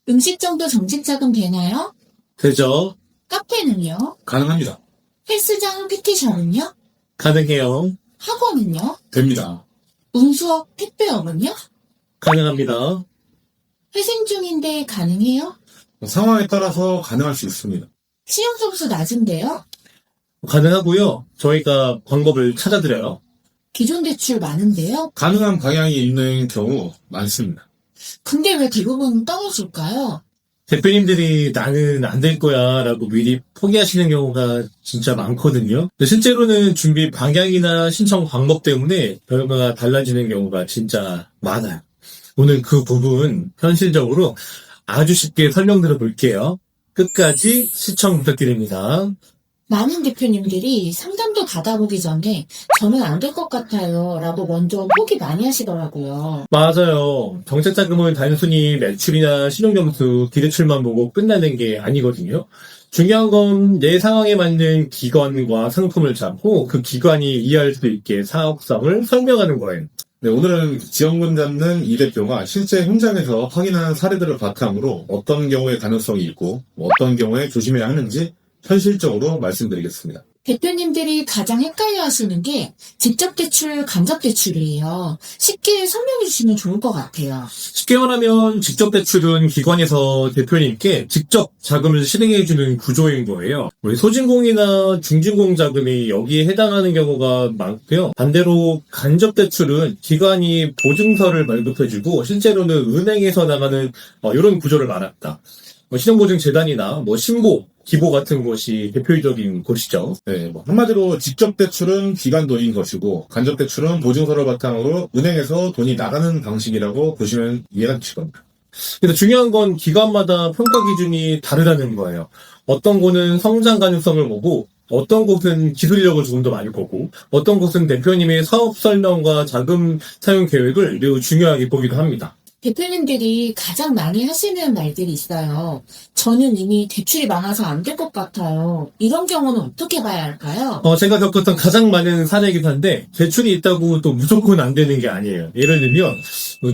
음식점도 정직자금 되나요? 되죠. 카페는요? 가능합니다. 헬스장 PT샵은요? 가능해요. 학원은요? 됩니다. 운수업 택배업은요? 가능합니다. 회생 중인데 가능해요? 상황에 따라서 가능할 수 있습니다. 신용점수 낮은데요? 가능하고요. 저희가 방법을 찾아드려요. 기존 대출 많은데요? 가능한 방향이 있는 경우 많습니다. 근데 왜 대부분 떨어질까요? 대표님들이 나는 안 될 거야 라고 미리 포기하시는 경우가 진짜 많거든요. 근데 실제로는 준비 방향이나 신청 방법 때문에 결과가 달라지는 경우가 진짜 많아요. 오늘 그 부분 현실적으로 아주 쉽게 설명드려 볼게요. 끝까지 시청 부탁드립니다. 많은 대표님들이 상담도 받아보기 전에 저는 안 될 것 같아요 라고 먼저 포기 많이 하시더라고요. 맞아요. 정책자금은 단순히 매출이나 신용점수, 기대출만 보고 끝나는 게 아니거든요. 중요한 건 내 상황에 맞는 기관과 상품을 잡고 그 기관이 이해할 수 있게 사업성을 설명하는 거예요. 네, 오늘은 지원금 잡는 이 대표가 실제 현장에서 확인한 사례들을 바탕으로 어떤 경우에 가능성이 있고 어떤 경우에 조심해야 하는지 현실적으로 말씀드리겠습니다. 대표님들이 가장 헷갈려 하시는 게 직접 대출, 간접 대출이에요. 쉽게 설명해 주시면 좋을 것 같아요. 쉽게 말하면 직접 대출은 기관에서 대표님께 직접 자금을 실행해주는 구조인 거예요. 우리 소진공이나 중진공 자금이 여기에 해당하는 경우가 많고요. 반대로 간접 대출은 기관이 보증서를 발급해주고 실제로는 은행에서 나가는 이런 구조를 말합니다. 신용보증재단이나 신보, 기보 같은 곳이 대표적인 곳이죠. 네, 한마디로 직접 대출은 기관 돈인 것이고 간접 대출은 보증서를 바탕으로 은행에서 돈이 나가는 방식이라고 보시면 이해가 되실 겁니다. 근데 중요한 건 기관마다 평가 기준이 다르다는 거예요. 어떤 곳은 성장 가능성을 보고 어떤 곳은 기술력을 조금 더 많이 보고 어떤 곳은 대표님의 사업 설명과 자금 사용 계획을 매우 중요하게 보기도 합니다. 대표님들이 가장 많이 하시는 말들이 있어요. 저는 이미 대출이 많아서 안 될 것 같아요. 이런 경우는 어떻게 봐야 할까요? 제가 겪었던 가장 많은 사례이긴 한데 대출이 있다고 또 무조건 안 되는 게 아니에요. 예를 들면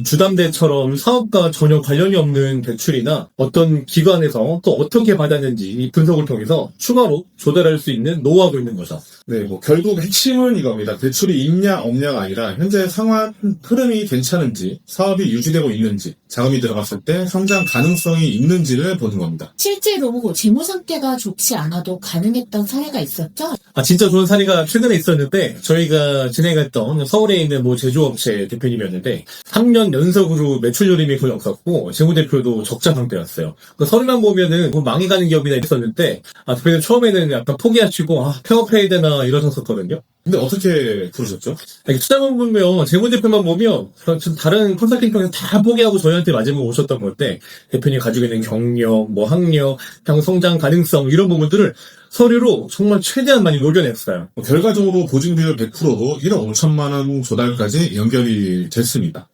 주담대처럼 사업과 전혀 관련이 없는 대출이나 어떤 기관에서 또 어떻게 받았는지 이 분석을 통해서 추가로 조달할 수 있는 노하우도 있는 거죠. 네, 결국 핵심은 이겁니다. 대출이 있냐 없냐가 아니라 현재 상황 흐름이 괜찮은지 사업이 유지되고 있는지 자금이 들어갔을 때 성장 가능성이 있는지를 보는 겁니다. 실제로 재무 상태가 좋지 않아도 가능했던 사례가 있었죠? 진짜 좋은 사례가 최근에 있었는데 저희가 진행했던 서울에 있는 제조업체 대표님이었는데 3년 연속으로 매출 요림이 거의 없었고 재무대표도 적자 상태였어요. 그 서류만 보면은 망해가는 기업이나 있었는데 대표님 처음에는 약간 포기하시고 폐업해야 되나 이러셨었거든요. 근데 어떻게 그러셨죠? 투자만 보면 재무대표만 보면 다른 컨설팅 평에서 다 포기하고 저희한테 마지막에 오셨던 건데 대표님 가지고 있는 경력, 학력, 향후 성장 가능성 이런 부분들을 서류로 정말 최대한 많이 녹여냈어요. 결과적으로 보증비율 100%로 1억 5천만 원 조달까지 연결이 됐습니다.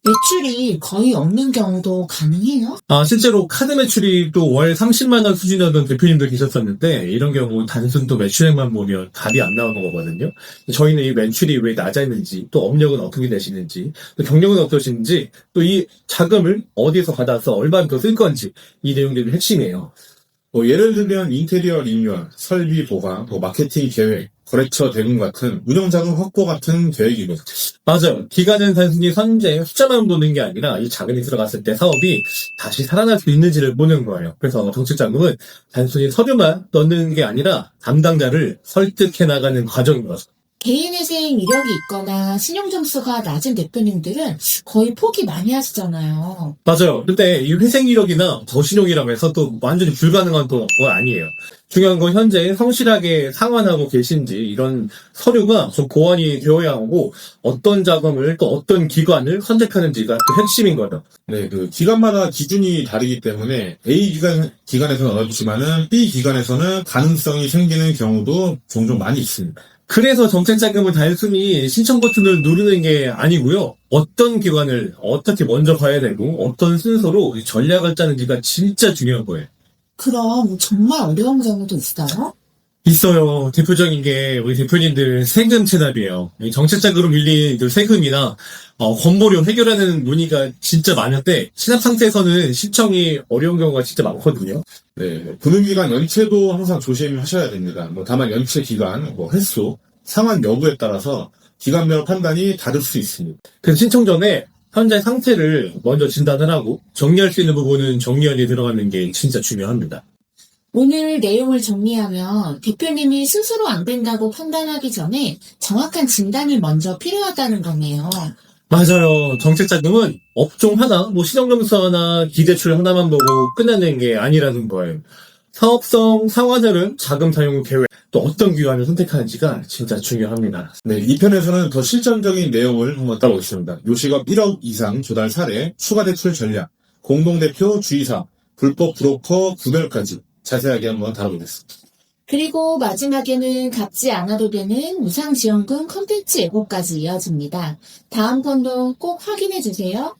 매출이 거의 없는 경우도 가능해요? 실제로 카드 매출이 또 월 30만 원 수준이던 대표님도 계셨었는데 이런 경우 단순 또 매출액만 보면 답이 안 나오는 거거든요. 저희는 이 매출이 왜 낮았는지 또 업력은 어떻게 되시는지 또 경력은 어떠신지 또 이 자금을 어디에서 받아서 얼마나 더 쓸 건지 이 내용들이 핵심이에요. 예를 들면 인테리어 리뉴얼, 설비 보강, 마케팅 계획, 거래처 대응 같은 운영자금 확보 같은 계획이고 맞아요. 기간은 단순히 현재 숫자만 보는 게 아니라 이 자금이 들어갔을 때 사업이 다시 살아날 수 있는지를 보는 거예요. 그래서 정책자금은 단순히 서류만 넣는 게 아니라 담당자를 설득해 나가는 과정인 거죠. 개인회생 이력이 있거나 신용점수가 낮은 대표님들은 거의 포기 많이 하시잖아요. 맞아요. 근데 이 회생 이력이나 저신용이라고 해서 또 완전히 불가능한 건 아니에요. 중요한 건 현재 성실하게 상환하고 계신지 이런 서류가 좀 고안이 되어야 하고 어떤 자금을 또 어떤 기관을 선택하는지가 또 핵심인 거죠. 네, 기관마다 기준이 다르기 때문에 A 기관에서는 어렵지만은 B 기관에서는 가능성이 생기는 경우도 종종 많이 있습니다. 그래서 정책자금은 단순히 신청 버튼을 누르는 게 아니고요. 어떤 기관을 어떻게 먼저 가야 되고 어떤 순서로 전략을 짜는지가 진짜 중요한 거예요. 그럼 정말 어려운 경우도 있어요? 있어요. 대표적인 게 우리 대표님들 세금 체납이에요. 이 정책자금으로 밀린 그 세금이나 건보료 해결하는 문의가 진짜 많은데 체납 상태에서는 신청이 어려운 경우가 진짜 많거든요. 네, 금융기관 연체도 항상 조심하셔야 됩니다. 다만 연체 기간, 횟수, 상환 여부에 따라서 기간별 판단이 다를 수 있습니다. 그래서 신청 전에 현재 상태를 먼저 진단을 하고 정리할 수 있는 부분은 정리하게 들어가는 게 진짜 중요합니다. 오늘 내용을 정리하면 대표님이 스스로 안 된다고 판단하기 전에 정확한 진단이 먼저 필요하다는 거네요. 맞아요. 정책자금은 업종 하나, 신용점수나 기대출 하나만 보고 끝나는 게 아니라는 거예요. 사업성, 상환자금, 자금 사용 계획, 또 어떤 기관을 선택하는지가 진짜 중요합니다. 네, 이 편에서는 더 실전적인 내용을 한번 따라오겠습니다. 요식업 1억 이상 조달 사례, 추가 대출 전략, 공동대표 주의사, 불법 브로커 구별까지 자세하게 한번 다뤄보겠습니다. 그리고 마지막에는 갚지 않아도 되는 무상지원금 콘텐츠 예고까지 이어집니다. 다음 편도 꼭 확인해 주세요.